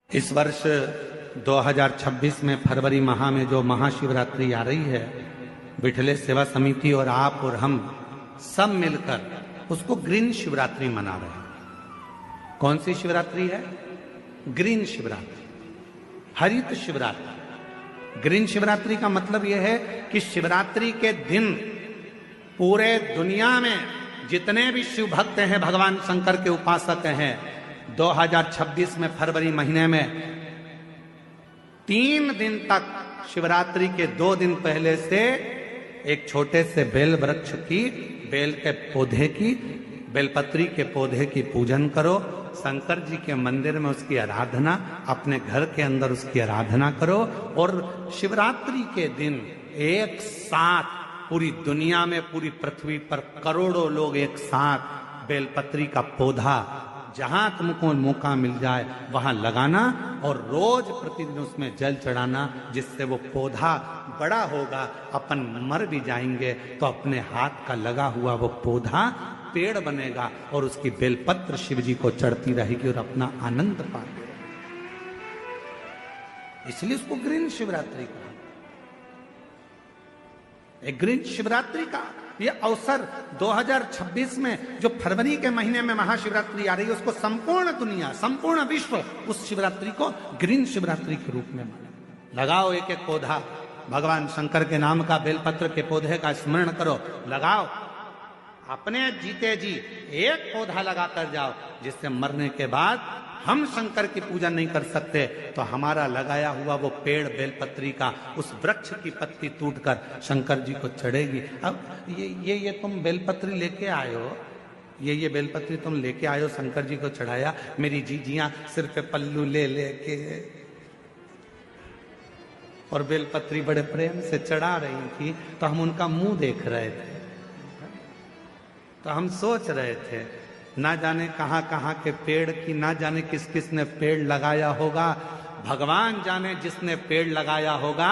इस वर्ष 2026 में फरवरी माह में जो महाशिवरात्रि आ रही है, विठले सेवा समिति और आप और हम सब मिलकर उसको ग्रीन शिवरात्रि मना रहे हैं। कौन सी शिवरात्रि है? ग्रीन शिवरात्रि, हरित शिवरात्रि। ग्रीन शिवरात्रि का मतलब यह है कि शिवरात्रि के दिन पूरे दुनिया में जितने भी शिव भक्त हैं, भगवान शंकर के उपासक हैं, 2026 में फरवरी महीने में 3 दिन तक शिवरात्रि के 2 दिन पहले से एक छोटे से बेल वृक्ष की, बेल के पौधे की, बेलपत्री के पौधे की पूजन करो। शंकर जी के मंदिर में उसकी आराधना, अपने घर के अंदर उसकी आराधना करो। और शिवरात्रि के दिन एक साथ पूरी दुनिया में, पूरी पृथ्वी पर करोड़ों लोग एक साथ बेलपत्री का पौधा जहां तुमको मौका मिल जाए वहां लगाना और रोज प्रतिदिन उसमें जल चढ़ाना, जिससे वो पौधा बड़ा होगा। अपन मर भी जाएंगे तो अपने हाथ का लगा हुआ वो पौधा पेड़ बनेगा और उसकी बेलपत्र शिव जी को चढ़ती रहेगी और अपना आनंद पाते रहेंगे। इसलिए उसको ग्रीन शिवरात्रि कहा। एक ग्रीन शिवरात्रि का ये अवसर 2026 में जो फरवरी के महीने में महाशिवरात्रि आ रही है, उसको संपूर्ण दुनिया, संपूर्ण विश्व उस शिवरात्रि को ग्रीन शिवरात्रि के रूप में माने। लगाओ एक एक पौधा, भगवान शंकर के नाम का बेलपत्र के पौधे का स्मरण करो, लगाओ। अपने जीते जी एक पौधा लगाकर जाओ, जिससे मरने के बाद हम शंकर की पूजा नहीं कर सकते तो हमारा लगाया हुआ वो पेड़ बेलपत्री का, उस वृक्ष की पत्ती टूटकर शंकर जी को चढ़ेगी। अब ये तुम बेलपत्री लेके आए हो, ये बेलपत्री तुम लेके आए हो, शंकर जी को चढ़ाया। मेरी जीजियां सिर पे पल्लू ले लेके और बेलपत्री बड़े प्रेम से चढ़ा रही थी, तो हम उनका मुंह देख रहे थे। तो हम सोच रहे थे, ना जाने कहां कहां के पेड़ की, ना जाने किस किस ने पेड़ लगाया होगा। भगवान जाने जिसने पेड़ लगाया होगा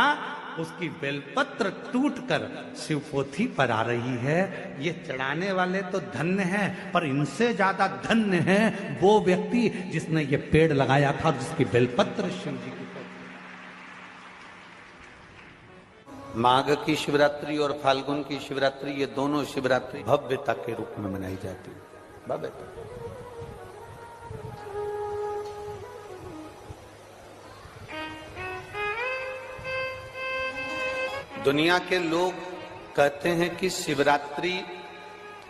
उसकी बेलपत्र टूटकर शिवपोथी पर आ रही है। ये चढ़ाने वाले तो धन्य हैं, पर इनसे ज्यादा धन्य है वो व्यक्ति जिसने ये पेड़ लगाया था और जिसकी बेलपत्र शिव जी की। माघ की शिवरात्रि और फाल्गुन की शिवरात्रि, ये दोनों शिवरात्रि भव्यता के रूप में मनाई जाती है। भव्यता। दुनिया के लोग कहते हैं कि शिवरात्रि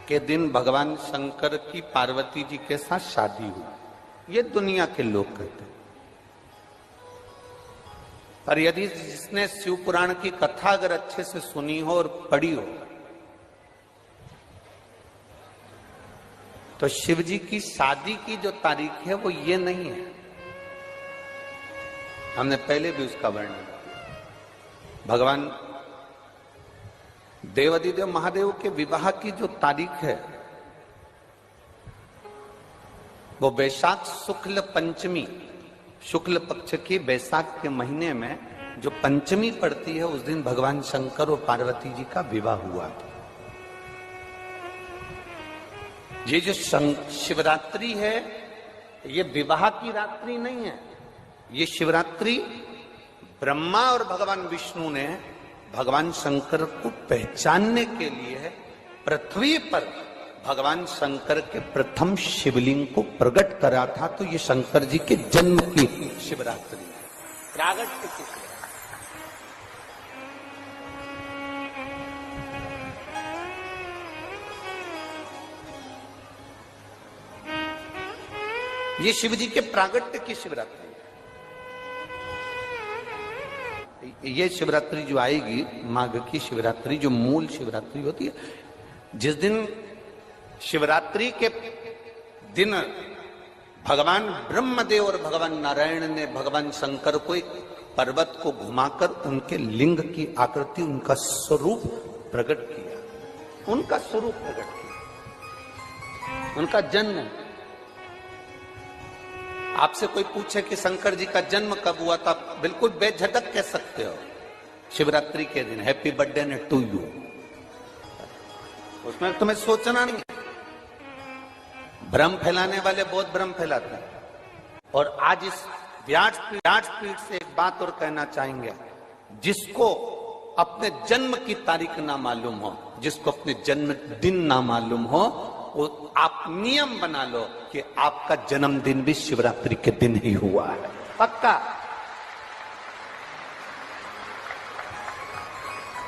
के दिन भगवान शंकर की पार्वती जी के साथ शादी हुई। ये दुनिया के लोग कहते हैं। पर यदि जिसने शिव पुराण की कथा अगर अच्छे से सुनी हो और पढ़ी हो, तो शिव जी की शादी की जो तारीख है वो ये नहीं है। हमने पहले भी उसका वर्णन किया। भगवान देवाधिदेव महादेव के विवाह की जो तारीख है वो वैशाख शुक्ल पंचमी, शुक्ल पक्ष की वैशाख के महीने में जो पंचमी पड़ती है, उस दिन भगवान शंकर और पार्वती जी का विवाह हुआ था। ये जो शिवरात्रि है, ये विवाह की रात्रि नहीं है। ये शिवरात्रि ब्रह्मा और भगवान विष्णु ने भगवान शंकर को पहचानने के लिए पृथ्वी पर भगवान शंकर के प्रथम शिवलिंग को प्रकट करा था। तो ये शंकर जी के जन्म की शिवरात्रि है, प्रागट्य की। ये शिव जी के प्रागट्य की शिवरात्रि है। ये शिवरात्रि जो आएगी, माघ की शिवरात्रि, जो मूल शिवरात्रि होती है, जिस दिन शिवरात्रि के दिन भगवान ब्रह्मदेव और भगवान नारायण ने भगवान शंकर को एक पर्वत को घुमाकर उनके लिंग की आकृति, उनका स्वरूप प्रकट किया। उनका स्वरूप प्रकट किया, उनका जन्म। आपसे कोई पूछे कि शंकर जी का जन्म कब हुआ था, बिल्कुल बेझटक कह सकते हो, शिवरात्रि के दिन, हैप्पी बर्थडे टू यू। उसमें तुम्हें सोचना नहीं। भ्रम फैलाने वाले बहुत भ्रम फैलाते हैं। और आज इस व्यासपीठ से एक बात और कहना चाहेंगे, जिसको अपने जन्म की तारीख ना मालूम हो, जिसको अपने जन्म दिन ना मालूम हो, वो आप नियम बना लो कि आपका जन्मदिन भी शिवरात्रि के दिन ही हुआ है, पक्का।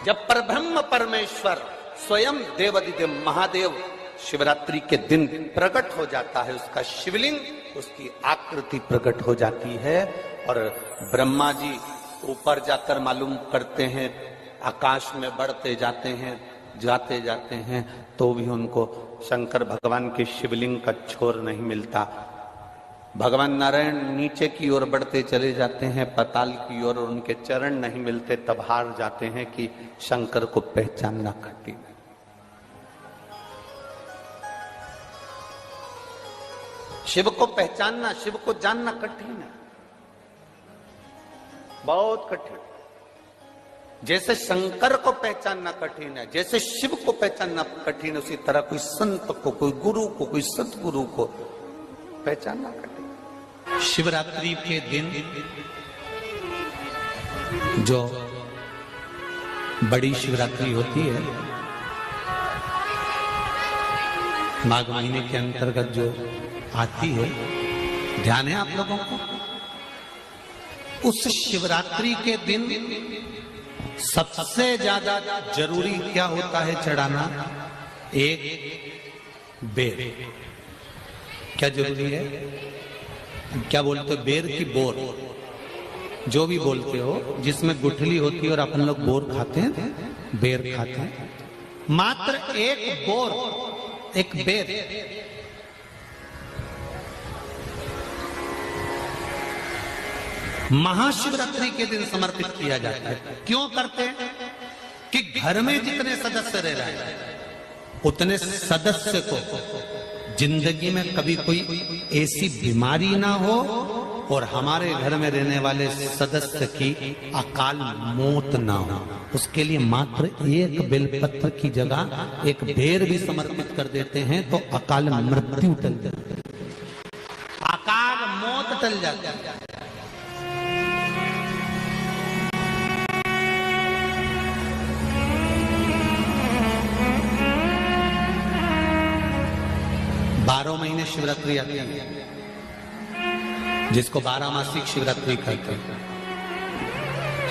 जब परब्रह्म परमेश्वर स्वयं देवादिदेव महादेव शिवरात्रि के दिन प्रकट हो जाता है, उसका शिवलिंग, उसकी आकृति प्रकट हो जाती है, और ब्रह्मा जी ऊपर जाकर मालूम करते हैं, आकाश में बढ़ते जाते हैं, तो भी उनको शंकर भगवान के शिवलिंग का छोर नहीं मिलता। भगवान नारायण नीचे की ओर बढ़ते चले जाते हैं, पाताल की ओर, और उनके चरण नहीं मिलते, तब हार जाते हैं कि शंकर को पहचानना कठिन है। शिव को पहचानना, शिव को जानना कठिन है, बहुत कठिन। जैसे शंकर को पहचानना कठिन है, जैसे शिव को पहचानना कठिन है, उसी तरह कोई संत को, कोई गुरु को, कोई सतगुरु को पहचानना कठिन। शिवरात्रि के दिन जो बड़ी शिवरात्रि होती है, माघ महीने के अंतर्गत जो आती है, ध्यान है आप लोगों को? उस शिवरात्रि के दिन सबसे ज्यादा जरूरी क्या होता है चढ़ाना? एक बेर। क्या जरूरी है? क्या बोलते हो? बेर की बोर, जो भी बोलते हो, जिसमें गुठली होती है और अपन लोग बोर खाते हैं, बेर खाते हैं। मात्र एक बोर, एक बेर महाशिवरात्रि के दिन समर्पित किया जाता है। क्यों करते हैं? कि घर में जितने सदस्य रह रहे हैं, उतने सदस्य को जिंदगी में कभी कोई ऐसी बीमारी ना हो, और हमारे घर में रहने वाले सदस्य की अकाल मौत ना हो। उसके लिए मात्र एक बेलपत्र की जगह एक बेर भी समर्पित कर देते हैं तो अकाल मृत्यु टल जाती है, अकाल मौत टल जाती है। 12 महीने शिवरात्रि आती है, जिसको 12 मासिक शिवरात्रि कहते हैं।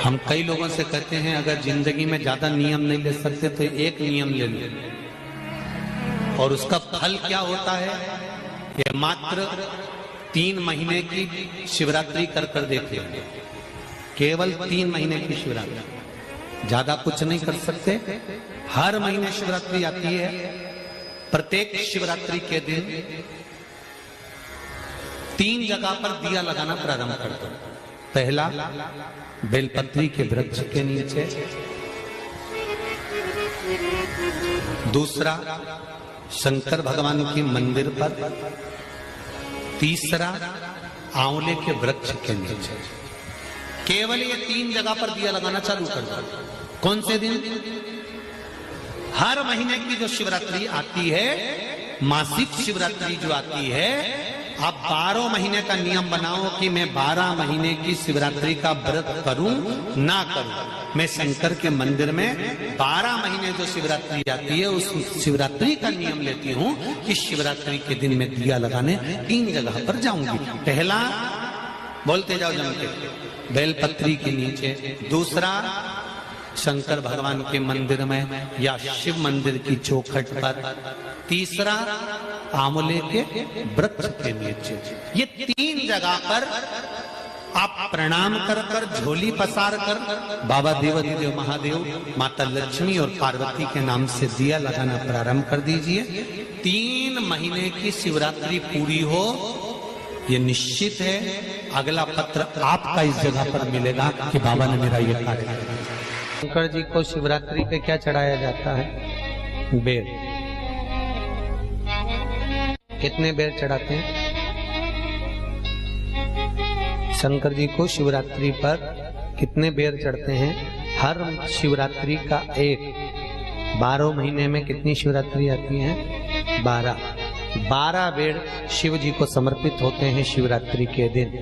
हम कई लोगों से कहते हैं अगर जिंदगी में ज्यादा नियम नहीं ले सकते तो एक नियम ले लो, और उसका फल क्या होता है? ये मात्र 3 महीने की शिवरात्रि कर कर देखिए, केवल 3 महीने की शिवरात्रि, ज्यादा कुछ नहीं कर सकते। हर महीने शिवरात्रि आती है। प्रत्येक शिवरात्रि के दिन 3 जगह पर दिया लगाना प्रारंभ कर दो। पहला, बेलपत्री के वृक्ष के नीचे। दूसरा, शंकर भगवान के मंदिर पर। तीसरा, आंवले के वृक्ष के नीचे। केवल ये 3 जगह पर दिया लगाना चालू कर दो। कौन से दिन? हर महीने की जो शिवरात्रि आती है, मासिक शिवरात्रि जो आती है, आप 12 महीने का नियम बनाओ कि मैं 12 महीने की शिवरात्रि का व्रत करूं ना करूं। मैं शंकर के मंदिर में 12 महीने जो शिवरात्रि आती है, उस शिवरात्रि का नियम लेती हूं कि शिवरात्रि के दिन मैं दिया लगाने 3 जगह पर जाऊंगी। पहला, बोलते जाओ जम के, बेलपत्री के नीचे। दूसरा, शंकर भगवान के मंदिर में या शिव मंदिर की चौखट पर। तीसरा, आंवले के वृक्ष के नीचे। ये 3 जगह पर आप प्रणाम कर कर, झोली पसार कर बाबा देवादिदेव महादेव, माता लक्ष्मी और पार्वती के नाम से दिया लगाना प्रारंभ कर दीजिए। 3 महीने की शिवरात्रि पूरी हो, ये निश्चित है अगला पत्र आपका इस जगह पर मिलेगा कि बाबा ने मेरा ये कार्य किया। शंकर जी को शिवरात्रि पे क्या चढ़ाया जाता है? बेर। कितने बेर चढ़ाते हैं? शंकर जी को शिवरात्रि पर कितने बेर चढ़ते हैं? हर शिवरात्रि का एक। 12 महीने में कितनी शिवरात्रि आती है? 12 बेर शिव जी को समर्पित होते हैं शिवरात्रि के दिन।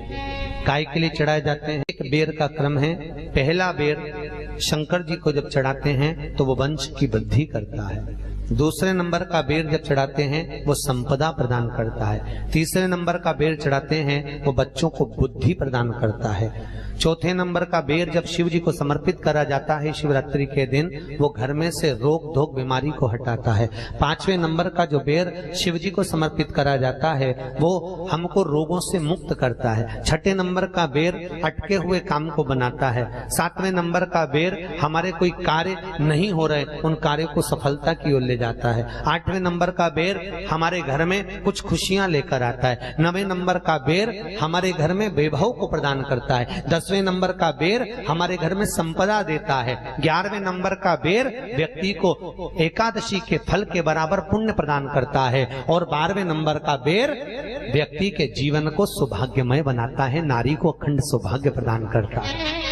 काय के लिए चढ़ाए जाते हैं। एक बेर का क्रम है। पहला बेर शंकर जी को जब चढ़ाते हैं तो वो वंश की वृद्धि करता है। दूसरे नंबर का बेर जब चढ़ाते हैं वो संपदा प्रदान करता है। तीसरे नंबर का बेर चढ़ाते हैं वो बच्चों को बुद्धि प्रदान करता है। चौथे नंबर का बेर जब शिव जी को समर्पित करा जाता है शिवरात्रि के दिन, वो घर में से रोग धोक बीमारी को हटाता है। पांचवें नंबर का जो बेर शिव जी को समर्पित करा जाता है वो हमको रोगों से मुक्त करता है। छठे नंबर का बेर अटके हुए काम को बनाता है। सातवें नंबर का बेर हमारे कोई कार्य नहीं हो रहे उन कार्यों को सफलता की ओर ले जाता है। आठवें नंबर का बेर हमारे घर में कुछ खुशियां लेकर आता है। नवें नंबर का बेर हमारे घर में वैभव को प्रदान करता है। 10वें नंबर का बेर हमारे घर में संपदा देता है। 11वें नंबर का बेर व्यक्ति को एकादशी के फल के बराबर पुण्य प्रदान करता है। और 12वें नंबर का बेर व्यक्ति के जीवन को सौभाग्यमय बनाता है, नारी को अखंड सौभाग्य प्रदान करता है।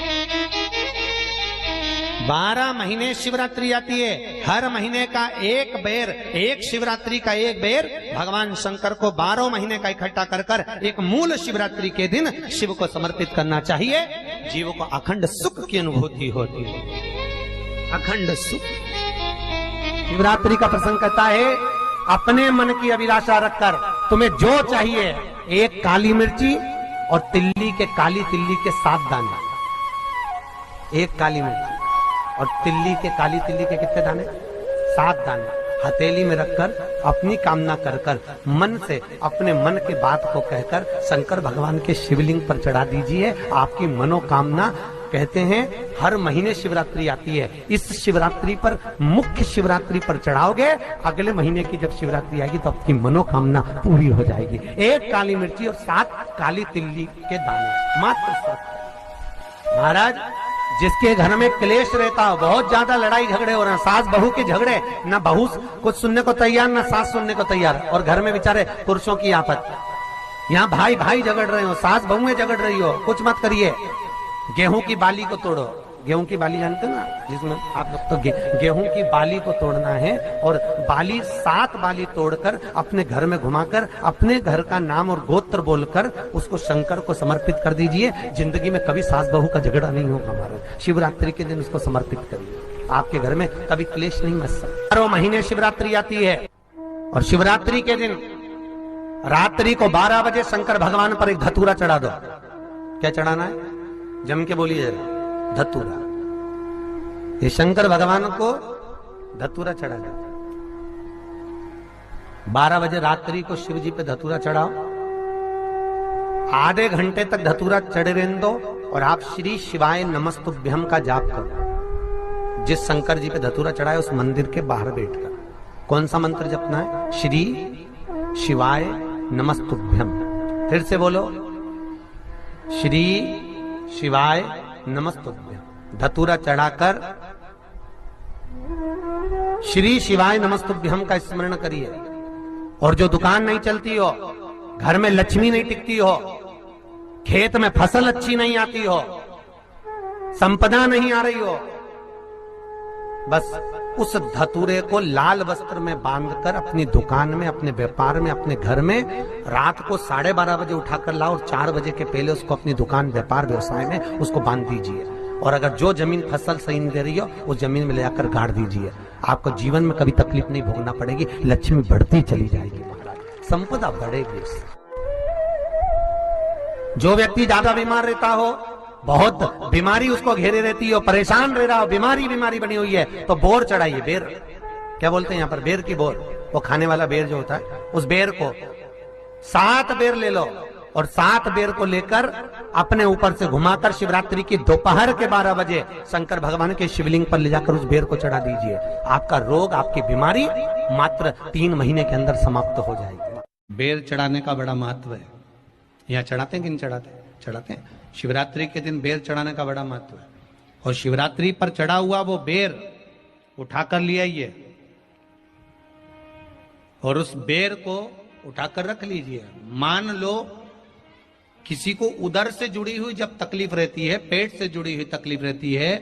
12 महीने शिवरात्रि आती है। हर महीने का एक बेर, एक शिवरात्रि का एक बेर भगवान शंकर को 12 महीने का इकट्ठा कर कर एक मूल शिवरात्रि के दिन शिव को समर्पित करना चाहिए। जीव को अखंड सुख की अनुभूति होती है, अखंड सुख। शिवरात्रि का प्रसंग कहता है अपने मन की अभिलाषा रखकर तुम्हें जो चाहिए, एक काली मिर्ची और तिल्ली के, काली तिल्ली के 7 दाने। एक काली मिर्ची और तिल्ली के, काली तिल्ली के कितने दाने? 7 दाने हथेली में रखकर अपनी कामना कर कर मन से अपने मन के बात को कहकर शंकर भगवान के शिवलिंग पर चढ़ा दीजिए। आपकी मनोकामना, कहते हैं हर महीने शिवरात्रि आती है, इस शिवरात्रि पर, मुख्य शिवरात्रि पर चढ़ाओगे, अगले महीने की जब शिवरात्रि आएगी तो आपकी मनोकामना पूरी हो जाएगी। एक काली मिर्ची और 7 काली तिल्ली के दाने, मात्र 7। महाराज जिसके घर में क्लेश रहता हो, बहुत ज्यादा लड़ाई झगड़े हो रहे हैं, सास बहू के झगड़े, ना बहू कुछ सुनने को तैयार ना सास सुनने को तैयार, और घर में बेचारे पुरुषों की आफत, यहाँ भाई भाई झगड़ रहे हो, सास बहुएं झगड़ रही हो, कुछ मत करिए। गेहूं की बाली को तोड़ो। गेहूं की बाली जानते हो ना, जिसमें आप लोग तो गेहूं की बाली को तोड़ना है, और बाली 7 बाली तोड़कर अपने घर में घुमाकर अपने घर का नाम और गोत्र बोलकर उसको शंकर को समर्पित कर दीजिए। जिंदगी में कभी सास बहू का झगड़ा नहीं होगा हमारा। शिवरात्रि के दिन उसको समर्पित करिए, आपके घर में कभी क्लेश नहीं मच सकता। 12 महीने शिवरात्रि आती है, और शिवरात्रि के दिन रात्रि को 12 बजे शंकर भगवान पर एक धतूरा चढ़ा दो। क्या चढ़ाना है? जम के बोलिए, धतूरा। ये शंकर भगवान को धतूरा चढ़ा दो। 12 बजे रात्रि को शिव जी पे धतूरा चढ़ाओ। आधे घंटे तक धतूरा चढ़े रहने दो, और आप श्री शिवाय नमस्तुभ्यम का जाप करो। जिस शंकर जी पे धतूरा चढ़ाए उस मंदिर के बाहर बैठकर कौन सा मंत्र जपना है? श्री शिवाय नमस्तुभ्यम। फिर से बोलो, श्री शिवाय नमस्तुभ्यम। धतूरा चढ़ाकर श्री शिवाय नमस्तुभ्यम का स्मरण करिए। और जो दुकान नहीं चलती हो, घर में लक्ष्मी नहीं टिकती हो, खेत में फसल अच्छी नहीं आती हो, संपदा नहीं आ रही हो, बस उस धतूरे को लाल वस्त्र में बांधकर अपनी दुकान में, अपने व्यापार में, अपने घर में रात को 12:30 बजे उठाकर लाओ, और 4 बजे के पहले उसको अपनी दुकान, व्यापार, व्यवसाय में उसको बांध दीजिए। और अगर जो जमीन फसल सही नहीं दे रही हो उस जमीन में ले जाकर गाड़ दीजिए। आपको जीवन में कभी तकलीफ नहीं भोगना पड़ेगी, लक्ष्मी बढ़ती चली जाएगी महाराज, संपदा बढ़ेगी। जो व्यक्ति ज्यादा बीमार रहता हो, बहुत बीमारी उसको घेरे रहती है, परेशान रह रहा हो, बीमारी बनी हुई है, तो बोर चढ़ाइए। बेर, क्या बोलते हैं यहाँ पर? बेर की बोर, वो खाने वाला बेर जो होता है, उस बेर को 7 बेर ले लो, और 7 बेर को लेकर अपने ऊपर से घुमाकर शिवरात्रि की दोपहर के 12 बजे शंकर भगवान के शिवलिंग पर ले जाकर उस बेर को चढ़ा दीजिए। आपका रोग, आपकी बीमारी मात्र 3 महीने के अंदर समाप्त हो जाएगी। बेर चढ़ाने का बड़ा महत्व है। यहाँ चढ़ाते हैं कि नहीं चढ़ाते? चढ़ाते हैं। शिवरात्रि के दिन बेर चढ़ाने का बड़ा महत्व है। और शिवरात्रि पर चढ़ा हुआ वो बेर उठाकर ले आइए, और उस बेर को उठाकर रख लीजिए। मान लो किसी को उदर से जुड़ी हुई जब तकलीफ रहती है, पेट से जुड़ी हुई तकलीफ रहती है,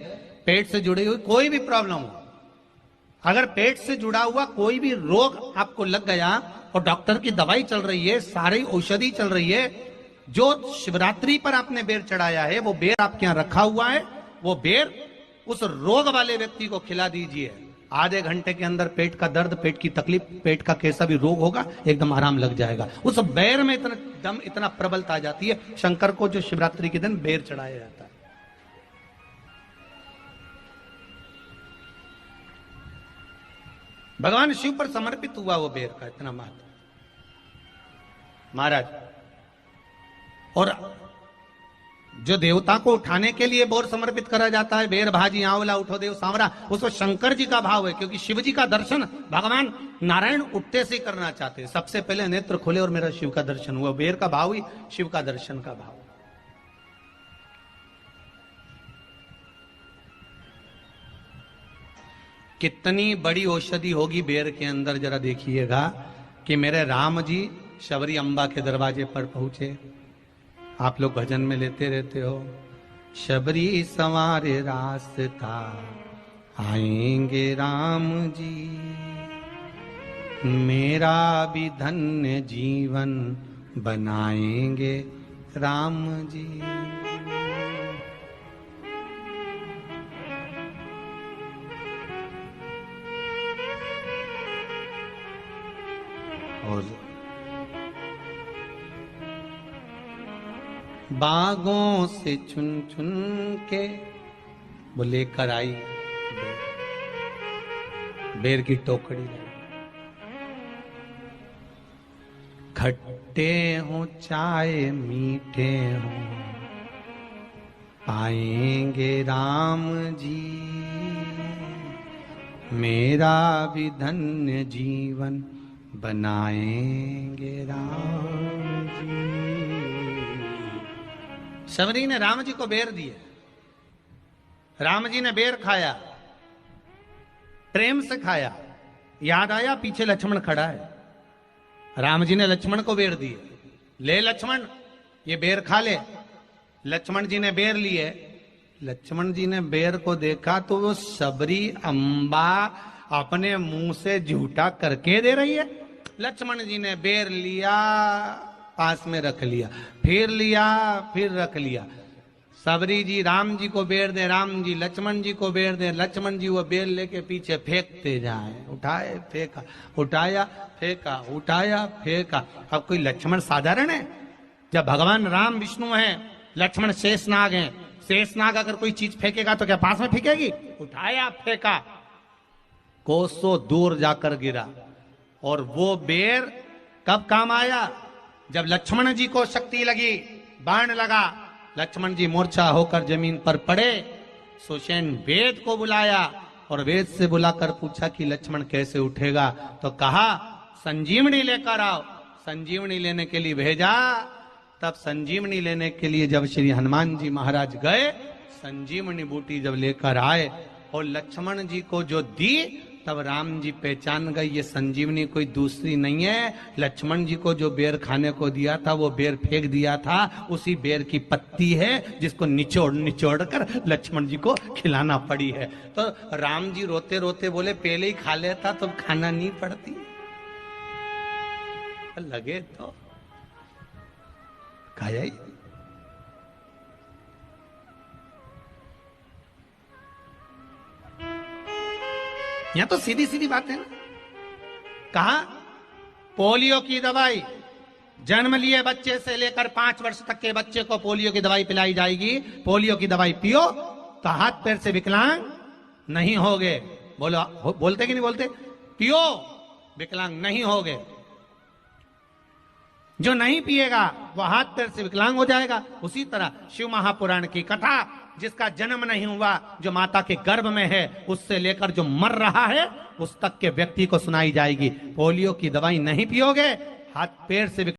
पेट से जुड़ी हुई कोई भी प्रॉब्लम हो, अगर पेट से जुड़ा हुआ कोई भी रोग आपको लग गया और डॉक्टर की दवाई चल रही है, सारी औषधि चल रही है, जो शिवरात्रि पर आपने बेर चढ़ाया है वो बेर आपके यहां रखा हुआ है, वो बेर उस रोग वाले व्यक्ति को खिला दीजिए। आधे घंटे के अंदर पेट का दर्द, पेट की तकलीफ, पेट का कैसा भी रोग होगा एकदम आराम लग जाएगा। उस बेर में इतना दम, इतना प्रबलता आ जाती है। शंकर को जो शिवरात्रि के दिन बेर चढ़ाया जाता है। भगवान शिव पर समर्पित हुआ वो बेर का इतना महत्व महाराज। और जो देवता को उठाने के लिए बोर समर्पित करा जाता है, बेर भाजी आंवला उठो देव सांवरा, उसमें शंकर जी का भाव है, क्योंकि शिव जी का दर्शन भगवान नारायण उठते से करना चाहते हैं। सबसे पहले नेत्र खोले और मेरा शिव का दर्शन हुआ। बेर का भाव ही शिव का दर्शन का भाव। कितनी बड़ी औषधि होगी बेर के अंदर, जरा देखिएगा कि मेरे राम जी शबरी अम्बा के दरवाजे पर पहुंचे। आप लोग भजन में लेते रहते हो, शबरी संवारे रास्ता आएंगे राम जी, मेरा भी धन्य जीवन बनाएंगे राम जी। और बागों से चुन चुन के वो लेकर आई बेर की टोकरी। खट्टे हो चाहे मीठे हो पाएंगे राम जी, मेरा भी धन्य जीवन बनाएंगे राम जी। शबरी ने राम जी को बेर दिए, राम जी ने बेर खाया, प्रेम से खाया। याद आया पीछे लक्ष्मण खड़ा है, राम जी ने लक्ष्मण को बेर दिए, ले लक्ष्मण ये बेर खा ले। लक्ष्मण जी ने बेर लिए, लक्ष्मण जी ने बेर को देखा तो वो शबरी अम्बा अपने मुंह से झूठा करके दे रही है। लक्ष्मण जी ने बेर लिया, पास में रख लिया, फिर लिया, फिर रख लिया। सबरी जी राम जी को बेर दे, राम जी लक्ष्मण जी को बेर दे, लक्ष्मण जी वो बेर लेके पीछे फेंकते जाए। उठाए फेंका, उठाया फेंका, उठाया फेंका। अब कोई लक्ष्मण साधारण है? जब भगवान राम विष्णु हैं, लक्ष्मण शेषनाग हैं। शेषनाग अगर कोई चीज फेंकेगा तो क्या पास में फेंकेगी? उठाया फेंका, कोसों दूर जाकर गिरा। और वो बेर कब काम आया? जब लक्ष्मण जी को शक्ति लगी, बाण लगा, लक्ष्मण जी मूर्छा होकर जमीन पर पड़े। सुषेण वेद को बुलाया और वेद से बुलाकर पूछा कि लक्ष्मण कैसे उठेगा? तो कहा संजीवनी लेकर आओ। संजीवनी लेने के लिए भेजा। तब संजीवनी लेने के लिए जब श्री हनुमान जी महाराज गए, संजीवनी बूटी जब लेकर आए और लक्ष्मण जी को जो दी, तब राम जी पहचान गए ये संजीवनी कोई दूसरी नहीं है। लक्ष्मण जी को जो बेर खाने को दिया था वो बेर फेंक दिया था, उसी बेर की पत्ती है जिसको निचोड़ निचोड़ कर लक्ष्मण जी को खिलाना पड़ी है। तो राम जी रोते रोते बोले पहले ही खा लेता तो खाना नहीं पड़ती। लगे तो खाया ही। यहां तो सीधी सीधी बात है ना। कहा पोलियो की दवाई जन्म लिए बच्चे से लेकर 5 वर्ष तक के बच्चे को पोलियो की दवाई पिलाई जाएगी। पोलियो की दवाई पियो तो हाथ पैर से विकलांग नहीं होगे। बोलो, बोलते कि नहीं बोलते? पियो विकलांग नहीं होगे। जो नहीं पिएगा वो हाथ पैर से विकलांग हो जाएगा। उसी तरह शिव महापुराण की कथा, जिसका जन्म नहीं हुआ, जो माता के गर्भ में है, उससे लेकर जो मर रहा है उस तक के व्यक्ति को सुनाई जाएगी। पोलियो की दवाई नहीं पियोगे, हाथ पैर से